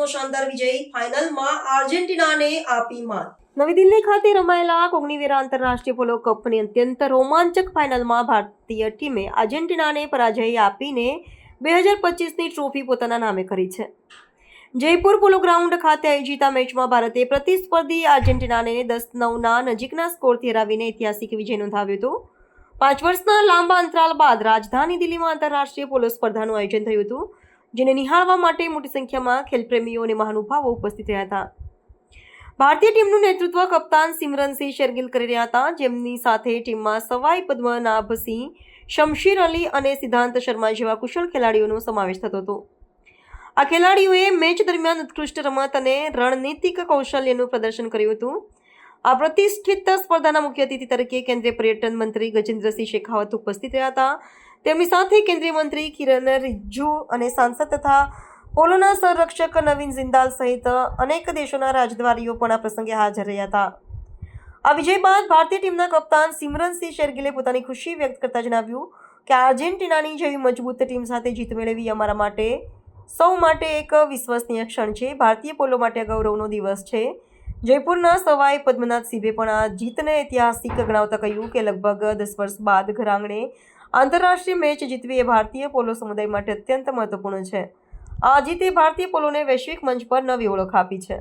ભારતનો શાનદાર વિજય, ફાઇનલમાં આર્જેન્ટિનાને આપી માત. નવી દિલ્હી ખાતે રમાયેલા કોગ્નિવેરા આંતરરાષ્ટ્રીય પોલો કપની અત્યંત રોમાંચક ફાઇનલમાં ભારતીય ટીમે આર્જેન્ટિનાને પરાજય આપીને 2025ની ટ્રોફી પોતાના નામે કરી છે. જયપુર પોલો ગ્રાઉન્ડ ખાતે આયોજિત આ મેચમાં ભારતે પ્રતિસ્પર્ધી આર્જેન્ટિનાને 10-9ના નજીકના સ્કોરથી હરાવીને ઐતિહાસિક વિજય નોંધાવ્યો હતો. 5 વર્ષના લાંબા અંતરાલ બાદ રાજધાની દિલ્હીમાં આંતરરાષ્ટ્રીય પોલો સ્પર્ધાનું આયોજન થયું હતું, જેને નિહાળવા માટે મોટી સંખ્યામાં ખેલપ્રેમીઓ અને મહાનુભાવો ઉપસ્થિત રહ્યા હતા. ભારતીય ટીમનું નેતૃત્વ કપ્તાન સિમરનસિંહ શેરગિલ કરી રહ્યા હતા, જેમની સાથે ટીમમાં સવાઈ પદ્મનાભસિંહ, શમશીર અલી અને સિદ્ધાંત શર્મા જેવા કુશળ ખેલાડીઓનો સમાવેશ થતો હતો. આ ખેલાડીઓએ મેચ દરમિયાન ઉત્કૃષ્ટ રમત અને રણનીતિક કૌશલ્યનું પ્રદર્શન કર્યું હતું. આ પ્રતિષ્ઠિત સ્પર્ધાના મુખ્ય અતિથિ તરીકે કેન્દ્રીય પર્યટન મંત્રી ગજેન્દ્રસિંહ શેખાવત ઉપસ્થિત રહ્યા હતા. તેમની સાથે કેન્દ્રીય મંત્રી કિરણ રિજ્જુ અને સાંસદ તથા પોલોના સંરક્ષક નવીન જિંદાલ સહિત અનેક દેશોના રાજદ્વારીઓ પણ આ પ્રસંગે હાજર રહ્યા હતા. આ વિજય બાદ ભારતીય ટીમના કપ્તાન સિમરનસિંહ શેરગિલે પોતાની ખુશી વ્યક્ત કરતા જણાવ્યું કે આર્જેન્ટિનાની જેવી મજબૂત ટીમ સાથે જીત મેળવવી અમારા માટે સૌ માટે એક વિશ્વસનીય ક્ષણ છે. ભારતીય પોલો માટે ગૌરવનો દિવસ છે. જયપુરના સવાઈ પદ્મનાભ સિંહે પણ આ જીતને ઐતિહાસિક ગણાવતા કહ્યું કે લગભગ 10 વર્ષ બાદ ઘર આંગણે આંતરરાષ્ટ્રીય મેચ જીતવી એ ભારતીય પોલો સમુદાય માટે અત્યંત મહત્વપૂર્ણ છે. આ જીતે ભારતીય પોલોને વૈશ્વિક મંચ પર નવી ઓળખ આપી છે.